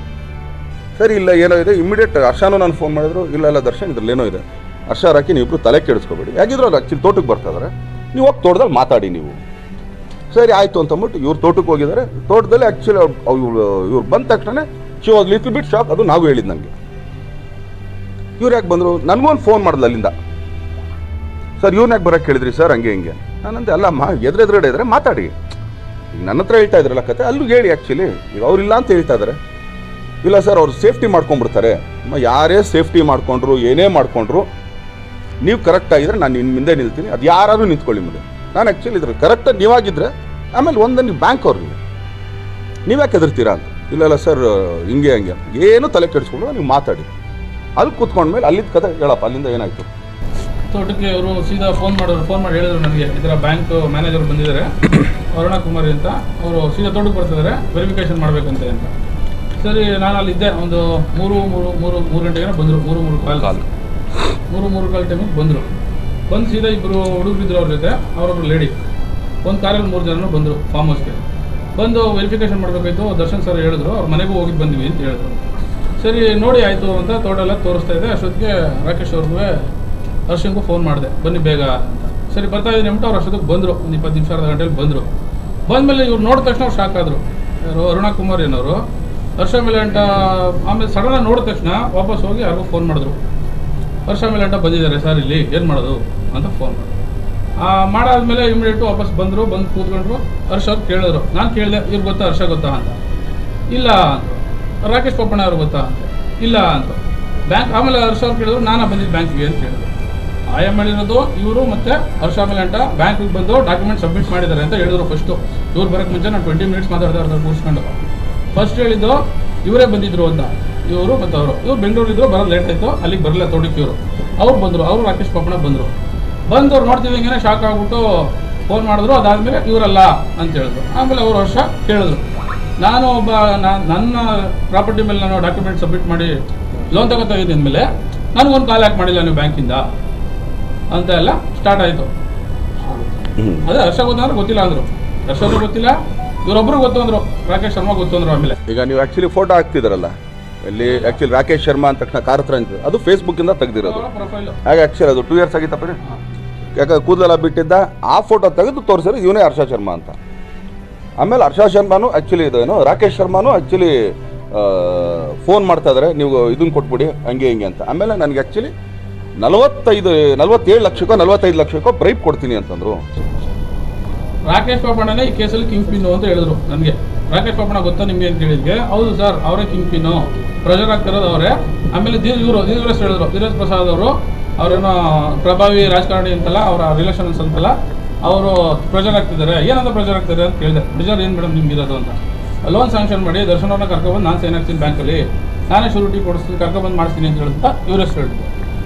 ಸರಿ, ಇಲ್ಲ ಏನೋ ಇದೆ. ಇಮಿಡಿಯೇಟ್ ಹರ್ಷನೂ ನಾನು ಫೋನ್ ಮಾಡಿದ್ರು, ಇಲ್ಲ ದರ್ಶನ್ ಇದ್ರಲ್ಲಿ ಏನೋ ಇದೆ, ಹರ್ಷ ರಾಕಿ ನೀವಿಬ್ರು ತಲೆ ಕೆಡಿಸ್ಕೋಬೇಡಿ, ಯಾಕಿದ್ರು ಅವ್ರು ಆ್ಯಕ್ಚುಲಿ ತೋಟಕ್ಕೆ ಬರ್ತಾ ಇದ್ದಾರೆ, ನೀವು ಹೋಗಿ ತೋಟದಲ್ಲಿ ಮಾತಾಡಿ ನೀವು. ಸರಿ ಆಯಿತು ಅಂತಂದ್ಬಿಟ್ಟು ಇವ್ರು ತೋಟಕ್ಕೆ ಹೋಗಿದ್ದಾರೆ. ತೋಟದಲ್ಲಿ ಆ್ಯಕ್ಚುಲಿ ಇವ್ರು ಬಂದ ತಕ್ಷಣ she was little bit shock. ಅದು ನಾವು ಹೇಳಿದ್ದು ನನಗೆ. ಇವ್ರು ಯಾಕೆ ಬಂದರು? ನನಗೊಂದು ಫೋನ್ ಮಾಡಿದ್ಲು ಅಲ್ಲಿಂದ, ಸರ್ ಇವ್ರನ್ನ ಯಾಕೆ ಬರೋಕ್ಕೆ ಹೇಳಿದ್ರಿ ಸರ್, ಹಂಗೆ ಹಿಂಗೆ. ನಾನಂದೆ, ಅಲ್ಲಮ್ಮ ಎದುರೆದುರುಗಡೆ ಇದ್ದಾರೆ ಮಾತಾಡಿ, ಈಗ ನನ್ನ ಹತ್ರ ಹೇಳ್ತಾ ಇದ್ರಲ್ಲ ಕತೆ, ಅಲ್ಲೂ ಹೇಳಿ. ಆ್ಯಕ್ಚುಲಿ ಈಗ ಅವ್ರಿಲ್ಲ ಅಂತ ಹೇಳ್ತಾ ಇದ್ದಾರೆ. ಇಲ್ಲ ಸರ್, ಅವ್ರು ಸೇಫ್ಟಿ ಮಾಡ್ಕೊಂಡ್ಬಿಡ್ತಾರೆ. ಯಾರೇ ಸೇಫ್ಟಿ ಮಾಡ್ಕೊಂಡ್ರು, ಏನೇ ಮಾಡ್ಕೊಂಡ್ರು, ನೀವು ಕರೆಕ್ಟಾಗಿದ್ದರೆ ನಾನು ನಿಮ್ಮ ಮುಂದೆ ನಿಲ್ತೀನಿ, ಅದು ಯಾರಾದ್ರೂ ನಿಂತ್ಕೊಳ್ಳಿ ಮುಂದೆ. ನಾನು ಆ್ಯಕ್ಚುಲಿ ಇದ್ರಲ್ಲಿ ಕರೆಕ್ಟಾಗಿ ನೀವಾಗಿದ್ದರೆ ಆಮೇಲೆ ಒಂದು ನೀವು ಬ್ಯಾಂಕ್ ಅವ್ರಿಗೆ ನೀವು ಯಾಕೆ ಹೆದರ್ತೀರಾ ಅಂತ. ಇಲ್ಲ ಸರ್ ಹಿಂಗೆ ಹಂಗೆ ಏನು ತಲೆ ಕೆಡಿಸ್ಕೊಂಡು ನೀವು ಮಾತಾಡಿ. ಅಲ್ಲಿ ಕೂತ್ಕೊಂಡ್ಮೇಲೆ ಅಲ್ಲಿದ್ದ ಕತೆ ಹೇಳಪ್ಪ, ಅಲ್ಲಿಂದ ಏನಾಯಿತು? ತೋಟಕ್ಕೆ ಅವರು ಸೀದಾ ಫೋನ್ ಮಾಡಿ ಹೇಳಿದ್ರು ನನಗೆ, ಈ ಥರ ಬ್ಯಾಂಕ್ ಮ್ಯಾನೇಜರ್ ಬಂದಿದ್ದಾರೆ ಅರುಣಾ ಕುಮಾರಿ ಅಂತ, ಅವರು ಸೀದಾ ತೋಟಕ್ಕೆ ಬರ್ತಿದ್ದಾರೆ, ವೆರಿಫಿಕೇಷನ್ ಮಾಡಬೇಕಂತೆ ಅಂತ. ಸರಿ, ನಾನು ಅಲ್ಲಿದ್ದೆ. ಒಂದು 3 ಗಂಟೆಗೆ ಬಂದರು. 3 ಕಾಲ್ ಟೈಮಿಗೆ ಬಂದರು. ಬಂದು ಸೀದಾ ಇಬ್ಬರು ಹುಡುಗರಿದ್ರು ಅವ್ರ ಜೊತೆ, ಅವರೊಬ್ಬರು ಲೇಡಿ. ಒಂದು ಕಾರಲ್ಲಿ 3 ಜನ ಬಂದರು ಫಾರ್ಮ್ ಹೌಸ್ಗೆ. ಬಂದು ವೆರಿಫಿಕೇಷನ್ ಮಾಡಬೇಕಾಯ್ತು. ದರ್ಶನ್ ಸರ್ ಹೇಳಿದ್ರು, ಅವ್ರ ಮನೆಗೂ ಹೋಗಿದ್ದು ಬಂದ್ವಿ ಅಂತ ಹೇಳಿದ್ರು. ಸರಿ ನೋಡಿ ಆಯಿತು ಅಂತ ತೋಟ ಎಲ್ಲ ತೋರಿಸ್ತಾ ಇದೆ. ಅಷ್ಟೊತ್ತಿಗೆ ರಾಕೇಶ್ ಅವ್ರಿಗೂ ಹರ್ಷಂಗೂ ಫೋನ್ ಮಾಡಿದೆ, ಬನ್ನಿ ಬೇಗ ಅಂತ. ಸರಿ ಬರ್ತಾ ಇದ್ದೀನಿ ಅಂದ್ಬಿಟ್ಟು ಅವ್ರು ಅಷ್ಟೊತ್ತಿಗೆ ಬಂದರು. ಒಂದು 20 ನಿಮಿಷ ಅರ್ಧ ಗಂಟೆಯಲ್ಲಿ ಬಂದರು. ಬಂದಮೇಲೆ ಇವ್ರು ನೋಡಿದ ತಕ್ಷಣ ಅವ್ರು ಶಾಕ್ ಆದರು. ಯಾರು? ಅರುಣಾ ಕುಮಾರ್ ಏನವರು. ಹರ್ಷ ಮೇಲಂಟ ಆಮೇಲೆ ಸಡನ್ನಾಗಿ ನೋಡಿದ ತಕ್ಷಣ ವಾಪಸ್ ಹೋಗಿ ಯಾರಿಗೂ ಫೋನ್ ಮಾಡಿದ್ರು, ಹರ್ಷ ಮೇಲಂಟ ಬಂದಿದ್ದಾರೆ ಸರ್ ಇಲ್ಲಿ, ಏನು ಮಾಡೋದು ಅಂತ ಫೋನ್ ಮಾಡಿದ್ರು. ಮಾಡಾದ್ಮೇಲೆ ಇಮಿಡಿಯೇಟು ವಾಪಸ್ ಬಂದರು. ಬಂದು ಕೂತ್ಕೊಂಡ್ರು. ಹರ್ಷ ಅವ್ರು ಕೇಳಿದ್ರು. ನಾನು ಕೇಳಿದೆ, ಇವ್ರು ಗೊತ್ತಾ, ಹರ್ಷ ಗೊತ್ತಾ ಅಂತ. ಇಲ್ಲ ಅಂತ. ರಾಕೇಶ್ ಪಪ್ಪಣ್ಣ ಅವ್ರು ಗೊತ್ತಾ ಅಂತ. ಇಲ್ಲ ಅಂತ. ಬ್ಯಾಂಕ್ ಆಮೇಲೆ ಹರ್ಷ ಅವ್ರು ಕೇಳಿದ್ರು, ನಾನು ಬಂದಿದ್ದು ಬ್ಯಾಂಕಿಗೆ ಅಂತ ಕೇಳಿದ್ರು. ಆಯಮ್ ಹೇಳಿರೋದು ಇವರು ಮತ್ತು ಹರ್ಷ ಮೇಲಂಟ ಬ್ಯಾಂಕಿಗೆ ಬಂದು ಡಾಕ್ಯುಮೆಂಟ್ ಸಬ್ಮಿಟ್ ಮಾಡಿದ್ದಾರೆ ಅಂತ ಹೇಳಿದ್ರು. ಫಸ್ಟು ಇವ್ರು ಬರೋಕ್ಕೆ ಮುಂಚೆ ನಾನು 20 ಮಿನಿಟ್ಸ್ ಮಾತಾಡ್ತಾ ಇರ್ತಾರೆ ಕೂರಿಸ್ಕೊಂಡು. ಫಸ್ಟ್ ಹೇಳಿದ್ದು ಇವರೇ ಬಂದಿದ್ರು ಅಂತ, ಇವರು ಮತ್ತು ಅವರು. ಇವ್ರು ಬೆಂಗಳೂರಿದ್ರು, ಬರೋದು ಲೇಟ್ ಆಯಿತು, ಅಲ್ಲಿಗೆ ಬರಲಿಲ್ಲ ತೋಟಕ್ಕೆ. ಇವರು ಅವ್ರು ಬಂದರು. ಅವರು ರಾಕೇಶ್ ಪಪ್ಪಣ್ಣ ಬಂದರು. ಬಂದವ್ರು ನೋಡ್ತೀವಿ ಹಿಂಗೆ ಶಾಕ್ ಆಗಿಬಿಟ್ಟು ಫೋನ್ ಮಾಡಿದ್ರು. ಅದಾದಮೇಲೆ ಇವರಲ್ಲ ಅಂತ ಹೇಳಿದ್ರು. ಆಮೇಲೆ ಅವರು ಹರ್ಷ ಕೇಳಿದ್ರು, ನಾನು ಒಬ್ಬ ನನ್ನ ಪ್ರಾಪರ್ಟಿ ಮೇಲೆ ನಾನು ಡಾಕ್ಯುಮೆಂಟ್ ಸಬ್ಮಿಟ್ ಮಾಡಿ ಲೋನ್ ತಗೋತಾ ಇದ್ದೀನಿ ಅಂದಮೇಲೆ ನನಗೊಂದು ಕಾಲ್ ಯಾಕೆ ಮಾಡಿಲ್ಲ ನೀವು ಬ್ಯಾಂಕಿಂದ ಅಂತ ಎಲ್ಲ ಸ್ಟಾರ್ಟ್ ಆಯಿತು. ಅದೇ ಹರ್ಷ ಗೊತ್ತಂದ್ರೆ ಗೊತ್ತಿಲ್ಲ ಅಂದರು. ಹರ್ಷಗೂ ಗೊತ್ತಿಲ್ಲ, ಇವರೊಬ್ಬರು ಗೊತ್ತು ಅಂದರು, ರಾಕೇಶ್ ಶರ್ಮಾ ಗೊತ್ತು ಅಂದರು. ಆಮೇಲೆ ಈಗ ನೀವು ಆ್ಯಕ್ಚುಲಿ ಫೋಟೋ ಹಾಕ್ತಿದ್ರಲ್ಲ, ಇಲ್ಲಿ ಆ್ಯಕ್ಚುಲಿ ರಾಕೇಶ್ ಶರ್ಮಾ ಅಂತ ತಕ್ಷಣ ಕಾರ್ ಹತ್ರ ಅಂತಿದ್ರು, ಅದು ಫೇಸ್ಬುಕ್ಕಿಂದ ತೆಗೆದಿರೋದು. ಪ್ರೊಫೈಲು ಹಾಗೆ ಆ್ಯಕ್ಚುಲಿ ಅದು 2 years ಆಗಿತ್ತಪ್ಪ. ಯಾಕಂದ್ರೆ ಕೂದಲೆಲ್ಲ ಬಿಟ್ಟಿದ್ದ, ಆ ಫೋಟೋ ತೆಗೆದು ತೋರಿಸಿದ್ರೆ ಇವನೇ ಹರ್ಷ ಶರ್ಮಾ ಅಂತ. ಆಮೇಲೆ ಹರ್ಷ ಶರ್ಮಾನು ಆ್ಯಕ್ಚುಲಿ ಇದೇನು ರಾಕೇಶ್ ಶರ್ಮಾನು ಆ್ಯಕ್ಚುಲಿ ಫೋನ್ ಮಾಡ್ತಾ ಇದ್ದಾರೆ, ನೀವು ಇದನ್ನು ಕೊಟ್ಬಿಡಿ ಹಂಗೆ ಹಿಂಗೆ ಅಂತ. ಆಮೇಲೆ ನನಗೆ ಆ್ಯಕ್ಚುಲಿ 47 ಲಕ್ಷಕ್ಕೋ 45 ಲಕ್ಷಕ್ಕೋ ಬ್ರೈಪ್ ಕೊಡ್ತೀನಿ ಅಂತಂದರು. ರಾಕೇಶ್ ಪಾಪಣ್ಣನೇ ಈ ಕೇಸಲ್ಲಿ ಕಿಂಗ್ ಪಿನ್ನು ಅಂತ ಹೇಳಿದ್ರು ನನಗೆ. ರಾಕೇಶ್ ಪಾಪಣ್ಣ ಗೊತ್ತಾ ನಿಮಗೆ ಅಂತ ಹೇಳಿದ್ಗೆ, ಹೌದು ಸರ್ ಅವರೇ ಕಿಂಗ್ ಪಿನ್ನು, ಪ್ರೆಷರ್ ಆಗ್ತಿರೋದು ಅವರೇ. ಆಮೇಲೆ ದೀರ್ಘಸ್ ಹೇಳಿದ್ರು, ಧೀರಜ್ ಪ್ರಸಾದ್ ಅವರು ಅವರೇನೋ ಪ್ರಭಾವಿ ರಾಜಕಾರಣಿ ಅಂತಲ್ಲ, ಅವರ ರಿಲೇಷನ್ಸ್ ಅಂತಲ್ಲ, ಅವರು ಪ್ರೆಷರ್ ಆಗ್ತಿದ್ದಾರೆ. ಏನಂತ ಪ್ರೆಷರ್ ಆಗ್ತಿದ್ದಾರೆ ಅಂತ ಕೇಳಿದೆ. ಪ್ರೆಷರ್ ಏನು ಮೇಡಮ್ ನಿಮ್ಗೆ ಇರೋದು ಅಂತ. ಲೋನ್ ಸ್ಯಾಂಕ್ಷನ್ ಮಾಡಿ ದರ್ಶನ್ ಅವ್ರನ್ನ ಕರ್ಕೊಬಂದು ನಾನು ಸೈನ್ ಹಾಕ್ತೀನಿ ಬ್ಯಾಂಕಲ್ಲಿ, ನಾನೇ ಶೂರಿಟಿ ಕೊಡಿಸ್ತೀನಿ, ಕರ್ಕೊಬಂದು ಮಾಡಿಸ್ತೀನಿ ಅಂತ ಹೇಳ್ತಾ ಇವರೆಷ್ಟು ಹೇಳಿದ್ರು.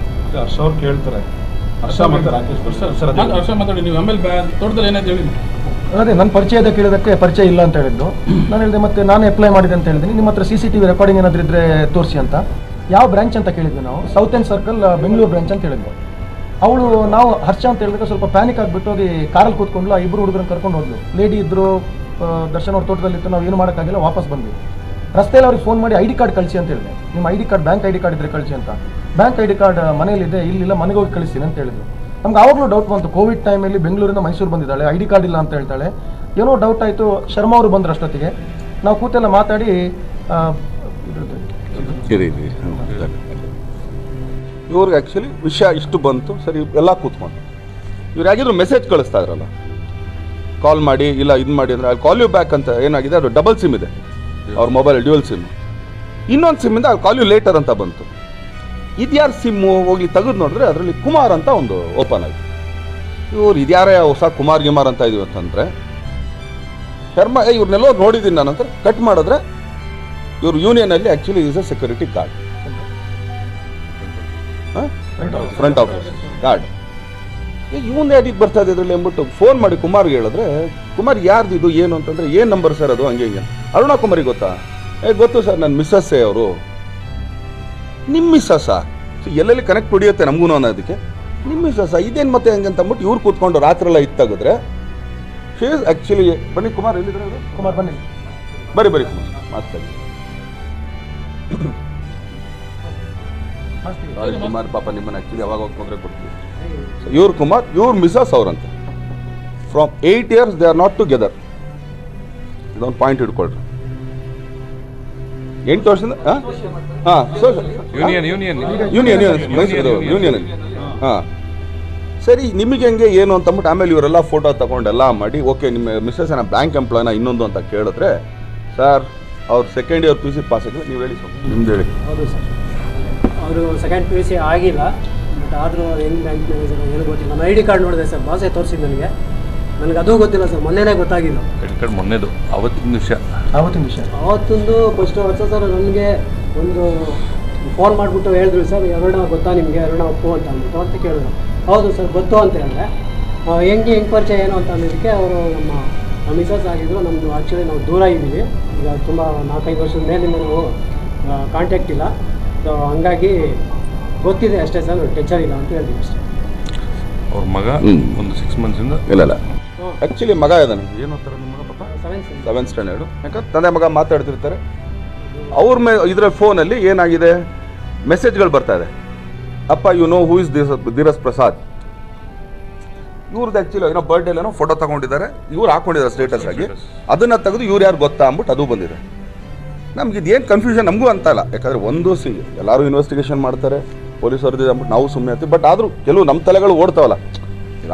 ಹರ್ಷ ಅವ್ರು ಕೇಳ್ತಾರೆ, ಹರ್ಷ ಮತ್ತು ರಾಕೇಶ್ ಹರ್ಷ ಮಾತಾಡಿ ನೀವು. ಆಮೇಲೆ ತೋಟದಲ್ಲಿ ಏನಾಯ್ತು ಹೇಳಿ. ಅದೇ ನನ್ನ ಪರಿಚಯದ ಕೇಳಿದಕ್ಕೆ ಪರಿಚಯ ಇಲ್ಲ ಅಂತ ಹೇಳಿದ್ದು. ನಾನು ಹೇಳಿದೆ ಮತ್ತೆ ನಾನು ಅಪ್ಲೈ ಮಾಡಿದೆ ಅಂತ ಹೇಳಿದ್ದೀನಿ. ನಿಮ್ಮ ಹತ್ರ CCTV ರೆಕಾರ್ಡಿಂಗ್ ಏನಾದರೂ ಇದ್ದರೆ ತೋರಿಸಿ ಅಂತ. ಯಾವ ಬ್ರಾಂಚ್ ಅಂತ ಕೇಳಿದ್ವಿ ನಾವು. South end circle Bengaluru branch ಅಂತ ಹೇಳಿದ್ವಿ. ಅವಳು ನಾವು ಹರ್ಷ ಅಂತ ಹೇಳಿದಾಗ ಸ್ವಲ್ಪ ಪ್ಯಾನಿಕ್ ಆಗಿಬಿಟ್ಟು ಹೋಗಿ ಕಾರಲ್ಲಿ ಕೂತ್ಕೊಂಡ್ಲು. ಆ ಇಬ್ಬರು ಹುಡುಗರನ್ನ ಕರ್ಕೊಂಡು ಹೋದ್ಲು. ಲೇಡಿ ಇದ್ದರು, ದರ್ಶನ್ ಅವ್ರ ತೋಟದಲ್ಲಿತ್ತು. ನಾವು ಏನು ಮಾಡೋಕ್ಕಾಗಿಲ್ಲ, ವಾಪಸ್ ಬಂದ್ವಿ. ರಸ್ತೆಯಲ್ಲಿ ಅವ್ರಿಗೆ ಫೋನ್ ಮಾಡಿ ID ಕಾರ್ಡ್ ಕಳಿಸಿ ಅಂತ ಹೇಳಿದೆ. ನಿಮ್ಮ ID card, bank ID card ಇದ್ದರೆ ಕಳಿಸಿ ಅಂತ. ಬ್ಯಾಂಕ್ ID ಕಾರ್ಡ್ ಮನೇಲಿದೆ, ಇಲ್ಲಿಲ್ಲ, ಮನೆಗೆ ಹೋಗಿ ಕಳಿಸ್ತೀನಿ ಅಂತ ಹೇಳಿದ್ರು. ನಮ್ಗೆ ಆವಾಗಲೂ ಡೌಟ್ ಬಂತು. ಕೋವಿಡ್ ಟೈಮಲ್ಲಿ ಬೆಂಗಳೂರಿಂದ ಮೈಸೂರು ಬಂದಿದ್ದಾಳೆ, ID ಕಾರ್ಡ್ ಇಲ್ಲ ಅಂತ ಹೇಳ್ತಾಳೆ. ಏನೋ ಡೌಟ್ ಆಯಿತು. ಶರ್ಮಾ ಅವರು ಬಂದರು ಅಷ್ಟೊತ್ತಿಗೆ. ನಾವು ಕೂತೆಲ್ಲ ಮಾತಾಡಿ ಇವ್ರಿಗೆ ಆ್ಯಕ್ಚುಲಿ ವಿಷಯ ಇಷ್ಟು ಬಂತು. ಸರಿ ಎಲ್ಲ ಕೂತ್ಕೊಂಡು ಇವ್ರು ಯಾಗಿದ್ರು ಮೆಸೇಜ್ ಕಳಿಸ್ತಾ ಇದ್ರಲ್ಲ, ಕಾಲ್ ಮಾಡಿ ಇಲ್ಲ ಇದು ಮಾಡಿ ಅಂದರೆ ಅಲ್ಲಿ ಕಾಲ್ ಯು ಬ್ಯಾಕ್ ಅಂತ ಏನಾಗಿದೆ, ಅದು ಡಬಲ್ ಸಿಮ್ ಇದೆ ಅವ್ರ ಮೊಬೈಲ್, ಡ್ಯೂಯಲ್ ಸಿಮ್. ಇನ್ನೊಂದು ಸಿಮ್ಮಿಂದ ಅಲ್ಲಿ ಕಾಲ್ ಯು ಲೇಟರ್ ಅಂತ ಬಂತು. ಇದ್ಯಾರು ಸಿಮ್ಮು ಹೋಗಿ ತೆಗೆದು ನೋಡಿದ್ರೆ ಅದರಲ್ಲಿ ಕುಮಾರ್ ಅಂತ ಒಂದು ಓಪನ್ ಆಯಿತು. ಇವ್ರು ಇದ್ಯಾರೇ ಹೊಸ ಕುಮಾರ್ ಗಿಮಾರ್ ಅಂತ ಇದೀವಿ ಅಂತಂದರೆ ಶರ್ಮಾ ಇವ್ರನ್ನೆಲ್ಲೋ ನೋಡಿದ್ದೀನಿ ನಾನು ಅಂತ ಕಟ್ ಮಾಡಿದ್ರೆ ಇವ್ರ ಯೂನಿಯನಲ್ಲಿ actually is a security guard, front office guard. ಇವನ್ ಯಾರಿಗೆ ಬರ್ತಾ ಇದೆ ಇದರಲ್ಲಿ ಅಂದ್ಬಿಟ್ಟು ಫೋನ್ ಮಾಡಿ ಕುಮಾರ್ಗೆ ಹೇಳಿದ್ರೆ, ಕುಮಾರ್ ಯಾರ್ದು ಇದು ಏನು ಅಂತಂದರೆ, ಏನು ನಂಬರ್ ಸರ್ ಅದು ಹಂಗೆ ಹಿಂಗೆ. ಅರುಣಾ ಕುಮಾರಿಗೆ ಗೊತ್ತಾ? ಗೊತ್ತು ಸರ್, ನನ್ನ ಮಿಸ್ಸಸ್ಸೇ ಅವರು. ನಿಮ್ಮ ಮಿಸ್ಸಸ್ಸಾ? ಎಲ್ಲೆಲ್ಲಿ ಕನೆಕ್ಟ್ ಹೊಡಿಯುತ್ತೆ ನಮಗೂ ಅನ್ನೋದಕ್ಕೆ. ನಿಮ್ಮ ಮಿಸ್ಸಸ್ಸಾ ಇದೇನು ಮತ್ತೆ ಹಂಗೆ ಅಂತ ಅಂದ್ಬಿಟ್ಟು ಇವ್ರು ಕೂತ್ಕೊಂಡು ರಾತ್ರಿ ಎಲ್ಲ ಇತ್ತಾಗಿದ್ರೆ ಶಿ ಈಸ್ ಆ್ಯಕ್ಚುಲಿ. ಬನ್ನಿ ಕುಮಾರ್, ಎಲ್ಲಿದ್ರೆ ಅವರು? ಕುಮಾರ್ ಬನ್ನಿ, ಬರೀ ಕುಮಾರ್ ಮಾತಾಡಿ. ಕುಮಾರ್ ಪಾಪ ನಿಮ್ಮನ್ನು ಆ್ಯಕ್ಚುಲಿ ಯಾವಾಗ ಹೋಗಿ ತೊಂದರೆ ಕೊಡ್ತೀವಿ. ಇವ್ರು ಕುಮಾರ್, ಇವ್ರ ಮಿಸಸ್ ಅವ್ರಂತೆ. From 8 years they are not together. ಇದೊಂದು ಪಾಯಿಂಟ್ ಇಟ್ಕೊಳ್ರಿ. 8 ವರ್ಷದಿಂದ ಯೂನಿಯನ್. ಹಾಂ ಸರಿ, ನಿಮಗೆ ಹೆಂಗೆ ಏನು ಅಂತಂದ್ಬಿಟ್ಟು ಆಮೇಲೆ ಇವರೆಲ್ಲ ಫೋಟೋ ತಗೊಂಡೆಲ್ಲ ಮಾಡಿ, ಓಕೆ ನಿಮ್ಮ ಮಿಸ್ಸಸ್ ಏನ ಬ್ಯಾಂಕ್ ಎಂಪ್ಲಾಯ್ನ ಇನ್ನೊಂದು ಅಂತ ಕೇಳಿದ್ರೆ, ಸರ್ ಅವ್ರು ಸೆಕೆಂಡ್ ಇಯರ್ PUC ಪಾಸ್ ಆಗಿದ್ರೆ ನೀವು ಹೇಳಿ ಸರ್, ನಿಮ್ದು ಹೇಳಿ. ಹೌದು ಸರ್, ಅವರು ಸೆಕೆಂಡ್ PUC ಆಗಿಲ್ಲ, ಬಟ್ ಆದರೂ ಹೆಂಗೆ ಬ್ಯಾಂಕ್ ಮ್ಯಾನೇಜರ್ ಏನು ಗೊತ್ತಿಲ್ಲ. ನಾನು ID ಕಾರ್ಡ್ ನೋಡಿದೆ ಸರ್, ಬಾಸೇ ತೋರಿಸಿದ್ದು ನನಗೆ ಅದು ಗೊತ್ತಿಲ್ಲ ಸರ್, ಮೊನ್ನೆನೇ ಗೊತ್ತಾಗಿಲ್ಲ. ಮೊನ್ನೆದು ಅವತ್ತಿನ ವಿಷಯ. ಅವತ್ತೊಂದು ಫಸ್ಟ್ ವರ್ಷ ಸರ್ ನನಗೆ ಒಂದು ಫೋನ್ ಮಾಡಿಬಿಟ್ಟು ಹೇಳಿದ್ರು, ಸರ್ ಅರುಣ ಗೊತ್ತಾ ನಿಮಗೆ, ಅರುಣ ಅಪ್ಪು ಅಂತ ಅಂದ್ಬಿಟ್ಟು ಅಂತ ಕೇಳಿದ್ರು. ಹೌದು ಸರ್ ಗೊತ್ತು ಅಂತ ಹೇಳಿದೆ. ಹೆಂಗೆ ಪರಿಚಯ ಏನು ಅಂತ ಅಂದಿದ್ದಕ್ಕೆ ಅವರು ನಮ್ಮ ಮಿಸಸ್ ಆಗಿದ್ರು. ನಮ್ಮದು ಆ್ಯಕ್ಚುಲಿ ನಾವು ದೂರ ಇದ್ದೀವಿ ಈಗ, ತುಂಬ 4-5 ವರ್ಷದ ಮೇಲಿಂದ ನಾವು ಕಾಂಟ್ಯಾಕ್ಟ್ ಇಲ್ಲ. ಸೊ ಹಂಗಾಗಿ ಗೊತ್ತಿದೆ ಅಷ್ಟೇ ಸರ್, ಟೆಚರ್ ಇಲ್ಲ ಅಂತ ಹೇಳ್ತೀವಿ ಅಷ್ಟೇ. ಅವ್ರ ಮಗ ಒಂದು 6 months ಇಲ್ಲ ಆ್ಯಕ್ಚುಲಿ ಮಗ ಇದ್ದಾನೆ. ಏನು ಅಂತಾರೆ ನಿಮ್ಮ ಮಗ ಪಾಪ? 7th standard. ಯಾಕಂದ್ರೆ ತಂದೆ ಮಗ ಮಾತಾಡ್ತಿರ್ತಾರೆ. ಅವ್ರ ಇದರ ಫೋನಲ್ಲಿ ಏನಾಗಿದೆ, ಮೆಸೇಜ್ಗಳು ಬರ್ತಾ ಇದೆ. ಅಪ್ಪ you know who is Dheeraj Prasad. ಇವ್ರದ್ದು ಆ್ಯಕ್ಚುಲಿ ಏನೋ ಬರ್ಡೇಲೇನೋ ಫೋಟೋ ತಗೊಂಡಿದ್ದಾರೆ, ಇವ್ರು ಹಾಕೊಂಡಿದ್ದಾರೆ ಸ್ಟೇಟಸ್ ಆಗಿ. ಅದನ್ನು ತೆಗೆದು ಇವ್ರು ಯಾರು ಗೊತ್ತಾ ಅಂದ್ಬಿಟ್ಟು ಅದು ಬಂದಿದೆ. ನಮ್ಗೆ ಇದೇನು ಕನ್ಫ್ಯೂಷನ್ ನಮಗೂ ಅಂತಲ್ಲ, ಯಾಕಂದರೆ ಒಂದು ಎಲ್ಲರೂ ಇನ್ವೆಸ್ಟಿಗೇಷನ್ ಮಾಡ್ತಾರೆ, ಪೊಲೀಸರದ್ದು ಅಂದ್ಬಿಟ್ಟು ನಾವು ಸುಮ್ಮನೆ ಆಗ್ತೀವಿ. ಬಟ್ ಆದರೂ ಕೆಲವು ನಮ್ಮ ತಲೆಗಳು ಓಡ್ತಾವಲ್ಲ,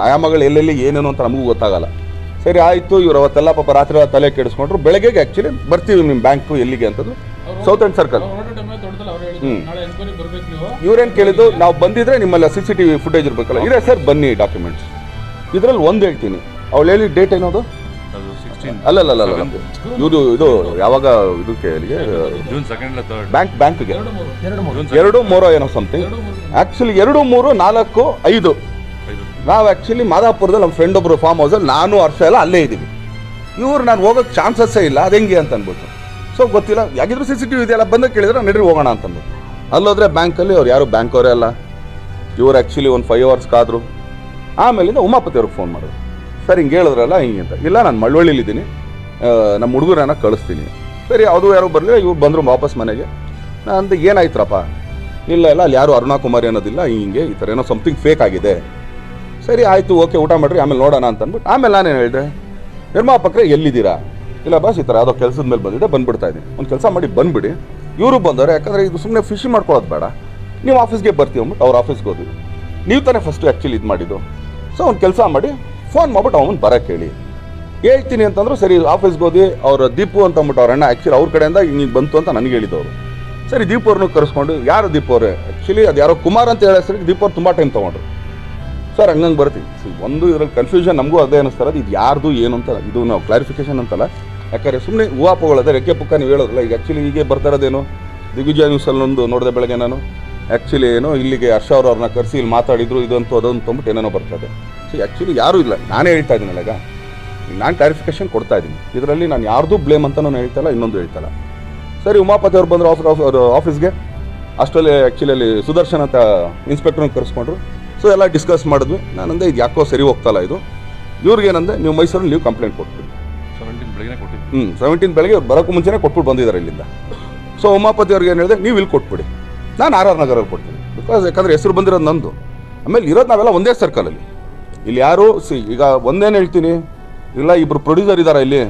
ಆಯಾಮಗಳು ಎಲ್ಲೆಲ್ಲಿ ಏನೇನು ಅಂತ ನಮಗೂ ಗೊತ್ತಾಗಲ್ಲ. ಸರಿ ಆಯಿತು, ಇವ್ರು ಅವತ್ತೆಲ್ಲ ಪಾಪ ರಾತ್ರಿ ತಲೆ ಕೆಡಿಸ್ಕೊಂಡ್ರು. ಬೆಳಗ್ಗೆಗೆ ಆ್ಯಕ್ಚುಲಿ ಬರ್ತೀವಿ ನಿಮ್ಮ ಬ್ಯಾಂಕು ಎಲ್ಲಿಗೆ ಅಂತಂದು, ಸೌತ್ ಎಂಡ್ ಸರ್ಕಲ್. ಇವ್ರೇನು ಕೇಳಿದ್ದು, ನಾವು ಬಂದಿದ್ರೆ ನಿಮ್ಮಲ್ಲ CCTV ಫುಟೇಜ್ ಇರಬೇಕಲ್ಲ. ಇದೆ ಸರ್, ಬನ್ನಿ ಡಾಕ್ಯುಮೆಂಟ್ಸ್. ಇದರಲ್ಲಿ ಒಂದು ಹೇಳ್ತೀನಿ, ಅವಳು ಹೇಳಿ ಡೇಟ್ ಏನೋದು ಅಲ್ಲಲ್ಲ ಇವರು ಇದು ಯಾವಾಗ ಇದಕ್ಕೆ ಅಲ್ಲಿಗೆ ಬ್ಯಾಂಕ್ಗೆ 2-3 ಏನೋ ಸಮಥಿಂಗ್. ಆ್ಯಕ್ಚುಲಿ 2, 3, 4, 5 ನಾವು ಆ್ಯಕ್ಚುಲಿ ಮಾದಾಪುರದಲ್ಲಿ ನಮ್ಮ ಫ್ರೆಂಡ್ ಒಬ್ಬರು ಫಾರ್ಮ್ ಹೌಸಲ್ಲಿ ನಾನು ಹರ್ಷ ಎಲ್ಲ ಅಲ್ಲೇ ಇದ್ದೀವಿ. ಇವ್ರು ನಾನು ಹೋಗೋಕ್ಕೆ ಚಾನ್ಸಸ್ಸೇ ಇಲ್ಲ, ಅದು ಹೆಂಗೆ ಅಂತ ಅಂದ್ಬಿಟ್ಟು. ಸೊ ಗೊತ್ತಿಲ್ಲ, ಯಾಕಿದ್ರು CCTV ಇದೆಯಲ್ಲ, ಬಂದು ಕೇಳಿದ್ರೆ ನಡೀರಿ ಹೋಗೋಣ ಅಂತಂದ್ಬಿಟ್ಟು. ಅಲ್ಲೋದ್ರೆ ಬ್ಯಾಂಕಲ್ಲಿ ಅವ್ರು ಯಾರು ಬ್ಯಾಂಕ್ ಅವರೇ ಅಲ್ಲ. ಇವ್ರು ಆ್ಯಕ್ಚುಲಿ ಒಂದು 5 hours ಕಾದ್ರು. ಆಮೇಲಿಂದ ಉಮಾಪತಿ ಅವ್ರಿಗೆ ಫೋನ್ ಮಾಡಿದ್ರು, ಸರ್ ಹಿಂಗೆ ಹೇಳಿದ್ರಲ್ಲ ಹಿಂಗೆ ಅಂತ. ಇಲ್ಲ ನಾನು ಮಳವಳ್ಳಿಲಿದ್ದೀನಿ, ನಮ್ಮ ಹುಡುಗರನ್ನ ಕಳಿಸ್ತೀನಿ. ಸರಿ, ಅದು ಯಾರು ಬರಲಿಲ್ಲ. ಇವ್ರು ಬಂದರು ವಾಪಸ್ ಮನೆಗೆ. ನಾನು ಏನಾಯ್ತ್ರಪ್ಪ? ಇಲ್ಲ ಅಲ್ಲಿ ಯಾರು ಅರುಣಾ ಕುಮಾರಿ ಅನ್ನೋದಿಲ್ಲ, ಹಿಂಗೆ ಈ ಥರ ಏನೋ ಸಮಥಿಂಗ್ ಫೇಕ್ ಆಗಿದೆ. ಸರಿ ಆಯಿತು, ಓಕೆ, ಊಟ ಮಾಡಿರಿ, ಆಮೇಲೆ ನೋಡೋಣ ಅಂತ ಅಂದ್ಬಿಟ್ಟು ಆಮೇಲೆ ನಾನೇನು ಹೇಳಿದೆ, ನಿರ್ಮಾಪಕರೇ ಎಲ್ಲಿದ್ದೀರಾ? ಇಲ್ಲ ಬಾಸ್, ಈ ಥರ ಯಾವುದೋ ಕೆಲಸದ ಮೇಲೆ ಬಂದಿದ್ದೆ, ಬಂದ್ಬಿಡ್ತಾ ಇದ್ದೀನಿ. ಒಂದು ಕೆಲಸ ಮಾಡಿ ಬಂದುಬಿಡಿ. ಇವರು ಬಂದವರು, ಯಾಕಂದರೆ ಇದು ಸುಮ್ಮನೆ ಫಿಶಿಂಗ್ ಮಾಡ್ಕೊಳ್ಳೋದು ಬೇಡ, ನೀವು ಆಫೀಸ್ಗೆ ಬರ್ತೀವಿ ಅಂದ್ಬಿಟ್ಟು ಅವ್ರ ಆಫೀಸ್ಗೆ ಹೋದ್ವಿ. ನೀವು ತಾನೇ ಫಸ್ಟು ಆ್ಯಕ್ಚುಲಿ ಇದು ಮಾಡಿದ್ದು. ಸೊ ಒಂದು ಕೆಲಸ ಮಾಡಿ ಫೋನ್ ಮಾಡ್ಬಿಟ್ಟು ಅವನು ಬರೋಕ್ಕೆ ಹೇಳಿ. ಹೇಳ್ತೀನಿ ಅಂತಂದ್ರು. ಸರಿ, ಆಫೀಸ್ಗೆ ಹೋದ್ವಿ. ಅವ್ರ ದೀಪು ಅಂತ ಅಂದ್ಬಿಟ್ಟು ಅವ್ರ ಅಣ್ಣ ಆ್ಯಕ್ಚುಲಿ ಅವ್ರ ಕಡೆಯಿಂದ ಹಿಂಗೆ ಬಂತು ಅಂತ ನನಗೆ ಹೇಳಿದವರು. ಸರಿ, ದೀಪು ಅವ್ರನ್ನೂ ಕರೆಸ್ಕೊಂಡು, ಯಾರು ದೀಪು ಅವರೇ? ಆ್ಯಕ್ಚುಲಿ ಅದು ಯಾರೋ ಕುಮಾರ್ ಅಂತ ಹೇಳೋ ಸರಿ ದೀಪು ಅವ್ರು ತುಂಬ ಟೈಮ್ ತೊಗೊಂಡ್ರು. ಸರ್ ಹಂಗಂಗೆ ಬರ್ತೀವಿ. ಒಂದು ಇದರಲ್ಲಿ ಕನ್ಫ್ಯೂಷನ್ ನಮಗೂ ಅದೇ ಅನ್ನಿಸ್ತಾರದು, ಇದು ಯಾರ್ದು ಏನು ಅಂತ. ಇದು ನಾವು ಕ್ಲಾರಿಫಿಕೇಶನ್ ಅಂತಲ್ಲ, ಯಾಕಂದರೆ ಸುಮ್ಮನೆ ಹೂವಾಪಗಳದೆ ರೆಕ್ಕೆ ಪುಕ್ಕ ನೀವು ಹೇಳೋದಿಲ್ಲ. ಈಗ ಆ್ಯಕ್ಚುಲಿ ಹೀಗೆ ಬರ್ತಾ ಇರೋದೇನು, ದಿಗ್ವಿಜಯ ನ್ಯೂಸಲ್ಲೊಂದು ನೋಡಿದೆ ಬೆಳಗ್ಗೆ ನಾನು. ಆ್ಯಕ್ಚುಲಿ ಏನು ಇಲ್ಲಿಗೆ ಹರ್ಷ ಅವ್ರನ್ನ ಕರೆಸಿ ಇಲ್ಲಿ ಮಾತಾಡಿದ್ರು, ಇದಂತೂ ಅದಂತ ಅಂದ್ಬಿಟ್ಟು ಏನೇನೋ ಬರ್ತದೆ. ಸೊ ಆ್ಯಕ್ಚುಲಿ ಯಾರೂ ಇಲ್ಲ, ನಾನೇ ಹೇಳ್ತಾ ಇದ್ದೀನಲ್ಲ. ಈಗ ನಾನು ಕ್ಲಾರಿಫಿಕೇಶನ್ ಕೊಡ್ತಾ ಇದ್ದೀನಿ. ಇದರಲ್ಲಿ ನಾನು ಯಾರ್ದು ಬ್ಲೇಮ್ ಅಂತ ನಾನು ಹೇಳ್ತಲ್ಲ, ಇನ್ನೊಂದು ಹೇಳ್ತಲ್ಲ. ಸರಿ, ಉಮಾಪತಿ ಅವ್ರು ಬಂದರು ಅವ್ರ ಆಫೀಸ್ಗೆ. ಅಷ್ಟರಲ್ಲಿ ಆ್ಯಕ್ಚುಲಿ ಅಲ್ಲಿ ಸುದರ್ಶನ್ ಅಂತ ಇನ್ಸ್ಪೆಕ್ಟ್ರನ್ನ ಕರೆಸ್ಕೊಂಡ್ರು. ಸೊ ಎಲ್ಲ ಡಿಸ್ಕಸ್ ಮಾಡಿದ್ವಿ. ನಾನಂದೆ ಇದು ಯಾಕೋ ಸರಿ ಹೋಗ್ತಲ್ಲ ಇದು. ಇವ್ರಿಗೇನಂದೆ, ನೀವು ಮೈಸೂರಲ್ಲಿ ನೀವು ಕಂಪ್ಲೇಂಟ್ ಕೊಟ್ಬಿಡಿ. 17 ಬೆಳಗ್ಗೆ ಬರೋಕ್ಕೂ ಮುಂಚೆನೇ ಕೊಟ್ಬಿಟ್ಟು ಬಂದಿದ್ದಾರೆ ಇಲ್ಲಿಂದ. ಸೊ ಉಮಾಪತಿ ಅವ್ರಿಗೆ ಏನು ಹೇಳಿದೆ, ನೀವು ಇಲ್ಲಿ ಕೊಟ್ಬಿಡಿ, ನಾನು RR ನಗರಲ್ಲಿ ಕೊಡ್ತೀನಿ. ಬಿಕಾಸ್ ಯಾಕಂದರೆ ಹೆಸರು ಬಂದಿರೋದು ನಂದು. ಆಮೇಲೆ ಇರೋದು ನಾವೆಲ್ಲ ಒಂದೇ ಸರ್ಕಲಲ್ಲಿ. ಇಲ್ಲಿ ಯಾರು ಈಗ ಒಂದೇನು ಹೇಳ್ತೀನಿ, ಇಲ್ಲ ಇಬ್ಬರು ಪ್ರೊಡ್ಯೂಸರ್ ಇದ್ದಾರೆ ಇಲ್ಲಿ,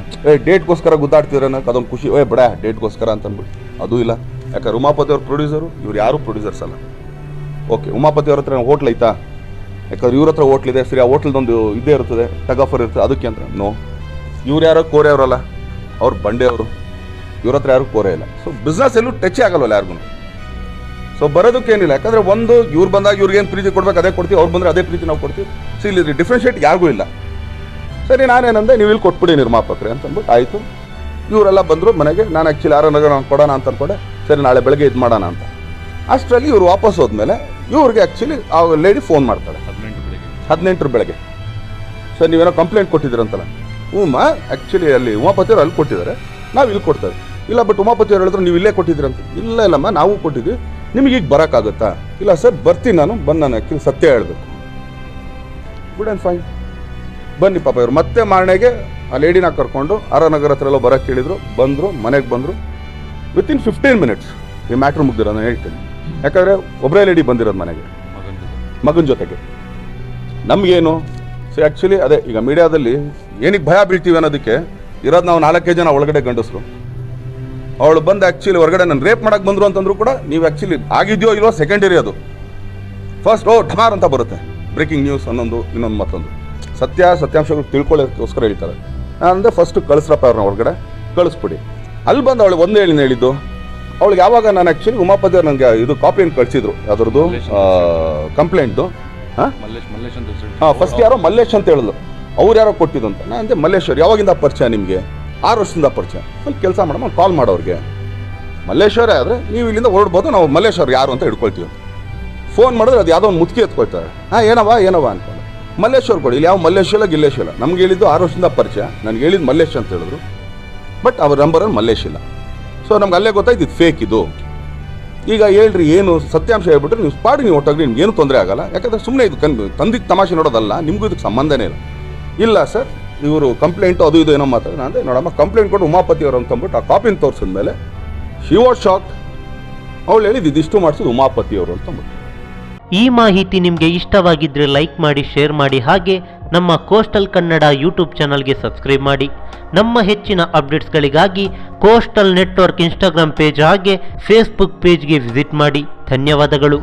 ಡೇಟ್ಗೋಸ್ಕರ ಗುದ್ದಾಡ್ತಿದ್ರೆ ಅನ್ನೋಕೆ ಅದೊಂದು ಖುಷಿ. ಬೇಡ ಡೇಟ್ಗೋಸ್ಕರ ಅಂತ ಅಂದ್ಬಿಟ್ಟು ಅದು ಇಲ್ಲ. ಯಾಕಂದ್ರೆ ಉಮಾಪತಿ ಅವ್ರ ಪ್ರೊಡ್ಯೂಸರು, ಇವ್ರು ಯಾರು ಪ್ರೊಡ್ಯೂಸರ್ಸ್ ಅಲ್ಲ. ಓಕೆ, ಉಮಾಪತಿ ಅವ್ರ ಹತ್ರ ಹೋಟ್ಲ್ ಐತಾ? ಯಾಕಂದ್ರೆ ಇವ್ರ ಹತ್ರ ಹೋಟ್ಲಿದೆ. ಸರಿ, ಆ ಹೋಟ್ಲದೊಂದು ಇದೇ ಇರ್ತದೆ, ಟಗ್ ಆಫರ್ ಇರ್ತದೆ, ಅದಕ್ಕೆ ಅಂತ. ನೋ, ಇವ್ರು ಯಾರೋ ಕೋರೆ ಅವರಲ್ಲ, ಅವ್ರು ಬಂಡೆ ಅವರು. ಇವ್ರ ಹತ್ರ ಯಾರು ಕೋರೆ ಇಲ್ಲ. ಸೊ ಬಿಸ್ನೆಸ್ ಎಲ್ಲೂ ಟಚ್ ಆಗಲ್ವಲ್ಲ ಯಾರಿಗೂ. ಸೊ ಬರೋದಕ್ಕೇನಿಲ್ಲ. ಯಾಕಂದರೆ ಒಂದು ಇವ್ರು ಬಂದಾಗ ಇವ್ರಿಗೇನು ಪ್ರೀತಿ ಕೊಡ್ಬೇಕು ಅದೇ ಕೊಡ್ತೀವಿ, ಅವ್ರು ಬಂದರೆ ಅದೇ ಪ್ರೀತಿ ನಾವು ಕೊಡ್ತೀವಿ. ಸೊ ಇಲ್ಲಿ ಡಿಫ್ರೆನ್ಷಿಯೇಟ್ ಯಾರಿಗೂ ಇಲ್ಲ. ಸರಿ, ನಾನೇನಂದೆ, ನೀವು ಇಲ್ಲಿ ಕೊಟ್ಬಿಡಿ ನಿರ್ಮಾಪಕರೇ ಅಂತಂದ್ಬಿಟ್ಟು ಆಯಿತು. ಇವರೆಲ್ಲ ಬಂದರು ಮನೆಗೆ. ನಾನು ಆ್ಯಕ್ಚುಲಿ RR ನಗರ ಕೊಡೋಣ ಅಂತ ಅಂದ್ಕೊಂಡೆ. ಸರಿ, ನಾಳೆ ಬೆಳಗ್ಗೆ ಇದು ಮಾಡೋಣ ಅಂತ. ಅಷ್ಟರಲ್ಲಿ ಇವ್ರು ವಾಪಸ್ ಹೋದ್ಮೇಲೆ ಇವ್ರಿಗೆ ಆ್ಯಕ್ಚುಲಿ ಆ ಲೇಡಿ ಫೋನ್ ಮಾಡ್ತಾಳೆ 18 ಬೆಳಗ್ಗೆ. ಸರ್, ನೀವೇನೋ ಕಂಪ್ಲೇಂಟ್ ಕೊಟ್ಟಿದ್ದೀರಂತಲ್ಲ? ಆ್ಯಕ್ಚುಲಿ ಅಲ್ಲಿ ಉಮಾಪತಿ ಅವ್ರು ಅಲ್ಲಿ ಕೊಟ್ಟಿದ್ದಾರೆ, ನಾವು ಇಲ್ಲಿ ಕೊಡ್ತಾರೆ. ಇಲ್ಲ, ಬಟ್ ಉಮಾಪತಿ ಅವ್ರು ಹೇಳಿದ್ರು ನೀವು ಇಲ್ಲೇ ಕೊಟ್ಟಿದ್ದೀರಂತ. ಇಲ್ಲಮ್ಮ, ನಾವು ಕೊಟ್ಟಿದ್ವಿ, ನಿಮಗೆ ಈಗ ಬರೋಕ್ಕಾಗುತ್ತಾ? ಇಲ್ಲ ಸರ್, ಬರ್ತೀನಿ ನಾನು ಆ್ಯಕ್ಚುಲಿ ಸತ್ಯ ಹೇಳಬೇಕು. ಗುಡ್ ಆ್ಯಂಡ್ ಫೈನ್, ಬನ್ನಿ. ಪಾಪ ಇವರು ಮತ್ತೆ ಮಾರನೆಗೆ ಆ ಲೇಡಿನ ಕರ್ಕೊಂಡು RR ನಗರ ಹತ್ರ ಎಲ್ಲ ಬರೋಕ್ಕೆ ಹೇಳಿದರು. ಬಂದರು, ಮನೆಗೆ ಬಂದರು. ವಿತಿನ್ 15 ಮಿನಿಟ್ಸ್ ಈ ಮ್ಯಾಟ್ರ್ ಮುಗ್ದಿರೋ ನಾನು ಹೇಳ್ತೀನಿ. ಯಾಕಂದರೆ ಒಬ್ಬರೇ ಲೇಡಿ ಬಂದಿರೋದು ಮನೆಗೆ ಮಗನ ಜೊತೆಗೆ. ನಮಗೇನು ಸೊ ಆ್ಯಕ್ಚುಲಿ ಅದೇ ಈಗ ಮೀಡಿಯಾದಲ್ಲಿ ಏನಕ್ಕೆ ಭಯ ಬೀಳ್ತೀವಿ ಅನ್ನೋದಕ್ಕೆ ಇರೋದು ನಾವು 4 ಜನ ಒಳಗಡೆ ಗಂಡಸರು. ಅವಳು ಬಂದು ಆ್ಯಕ್ಚುಲಿ ಹೊರಗಡೆ ನಾನು ರೇಪ್ ಮಾಡೋಕ್ಕೆ ಬಂದರು ಅಂತಂದ್ರು ಕೂಡ ನೀವು ಆ್ಯಕ್ಚುಲಿ ಆಗಿದೆಯೋ ಇಲ್ಲೋ ಸೆಕೆಂಡರಿ. ಅದು ಫಸ್ಟ್ ಠಮಾರ್ ಅಂತ ಬರುತ್ತೆ ಬ್ರೇಕಿಂಗ್ ನ್ಯೂಸ್ ಇನ್ನೊಂದು ಮತ್ತೊಂದು. ಸತ್ಯಾಂಶಗಳು ತಿಳ್ಕೊಳ್ಳೋಕ್ಕೋಸ್ಕರ ಹೇಳ್ತಾರೆ. ನಾನಂದರೆ ಫಸ್ಟು ಕಳಿಸ್ರಪ್ಪ ಅವ್ರನ್ನ ಹೊರಗಡೆ ಕಳಿಸ್ಬಿಡಿ. ಅಲ್ಲಿ ಬಂದು ಅವಳಿಗೆ ಒಂದು ಹೇಳಿದ್ದು, ಅವಳಿಗೆ ಯಾವಾಗ ನಾನು ಆ್ಯಕ್ಚುಲಿ ಉಮಾಪತಿ ಅವ್ರು ನನಗೆ ಇದು ಕಾಪಿಯನ್ನು ಕಳಿಸಿದ್ರು ಅದರದ್ದು ಕಂಪ್ಲೇಂಟ್ದು. ಹಾಂ, ಫಸ್ಟ್ ಯಾರೋ ಮಲ್ಲೇಶ್ ಅಂತ ಹೇಳಿದ್ರು, ಅವ್ರು ಯಾರೋ ಕೊಟ್ಟಿದ್ದು ಅಂತ. ನಾನು ಅಂದೆ ಮಲ್ಲೇಶ್ವರ್ ಯಾವಾಗಿಂದ ಪರಿಚಯ ನಿಮಗೆ? 6 ವರ್ಷದಿಂದ ಪರಿಚಯ. ಸ್ವಲ್ಪ ಕೆಲಸ ಮಾಡೋಣ, ಕಾಲ್ ಮಾಡೋರಿಗೆ ಮಲ್ಲೇಶ್ವರೇ ಆದರೆ ನೀವು ಇಲ್ಲಿಂದ ಹೊರಡ್ಬೋದು, ನಾವು ಮಲ್ಲೇಶ್ವರ್ ಯಾರು ಅಂತ ಹಿಡ್ಕೊಳ್ತೀವಿ. ಫೋನ್ ಮಾಡಿದ್ರೆ ಅದು ಯಾವುದೋ ಒಂದು ಮುದುಕಿ ಎತ್ಕೊಳ್ತಾರೆ. ಏನವ ಅನ್ಕೊಂಡು ಮಲ್ಲೇಶ್ವರ್ ಕೊಡಿ. ಇಲ್ಲಿ ಯಾವ ಮಲ್ಲೇಶ್ವರ ಗಿಲ್ಲೇಶ್ವರ. ನಮ್ಗೆ ಹೇಳಿದ್ದು 6 ವರ್ಷದಿಂದ ಪರಿಚಯ, ನನಗೆ ಹೇಳಿದ್ದು ಮಲ್ಲೇಶ್ ಅಂತ ಹೇಳಿದ್ರು. ಬಟ್ ಅವ್ರ ನಂಬರಲ್ಲಿ ಮಲ್ಲೇಶ್ ಇಲ್ಲ. ಸೊ ನಮ್ಗೆ ಅಲ್ಲೇ ಗೊತ್ತಾಯ್ತು ಇದು ಫೇಕ್ ಇದು. ಈಗ ಹೇಳ್ರಿ, ಏನು ಸತ್ಯಾಂಶ ಹೇಳ್ಬಿಟ್ರೆ ನೀವು ಸ್ಪಾಡಿ ನೀವು ಒಟ್ಟಾಗಿ ನಿಮ್ಗೆ ಏನು ತೊಂದರೆ ಆಗಲ್ಲ. ಯಾಕಂದರೆ ಸುಮ್ಮನೆ ಇದು ತಂದಿದ್ದು ತಮಾಷೆ ನೋಡೋದಲ್ಲ, ನಿಮಗೂ ಇದಕ್ಕೆ ಸಂಬಂಧನೇ ಇಲ್ಲ. ಇಲ್ಲ ಸರ್, ಇವರು ಕಂಪ್ಲೇಂಟು ಅದು ಇದು ಏನೋ ಮಾತಾಡಿ. ನಾನು ನೋಡಮ್ಮ ಕಂಪ್ಲೇಂಟ್ ಕೊಟ್ಟು ಉಮಾಪತಿ ಅವರು ಅಂತಂದ್ಬಿಟ್ಟು ಆ ಕಾಪಿನ ತೋರಿಸಿದ ಮೇಲೆ ಶಿ ವಾಸ್ ಶಾಕ್. ಅವಳು ಹೇಳಿದ್ದು ಇದಿಷ್ಟು ಮಾಡಿಸಿದ್ದು ಉಮಾಪತಿ ಅವರು ಅಂತಂದ್ಬಿಟ್ಟು. ಈ ಮಾಹಿತಿ ನಿಮಗೆ ಇಷ್ಟವಾಗಿದ್ದರೆ ಲೈಕ್ ಮಾಡಿ, ಶೇರ್ ಮಾಡಿ. ಹಾಗೆ ನಮ್ಮ ಕೋಸ್ಟಲ್ ಕನ್ನಡ ಯೂಟ್ಯೂಬ್ ಚಾನಲ್ಗೆ ಸಬ್ಸ್ಕ್ರೈಬ್ ಮಾಡಿ. ನಮ್ಮ ಹೆಚ್ಚಿನ ಅಪ್ಡೇಟ್ಸ್ಗಳಿಗಾಗಿ ಕೋಸ್ಟಲ್ ನೆಟ್ವರ್ಕ್ ಇನ್ಸ್ಟಾಗ್ರಾಮ್ ಪೇಜ್ ಹಾಗೆ ಫೇಸ್ಬುಕ್ ಪೇಜ್ಗೆ ವಿಸಿಟ್ ಮಾಡಿ. ಧನ್ಯವಾದಗಳು.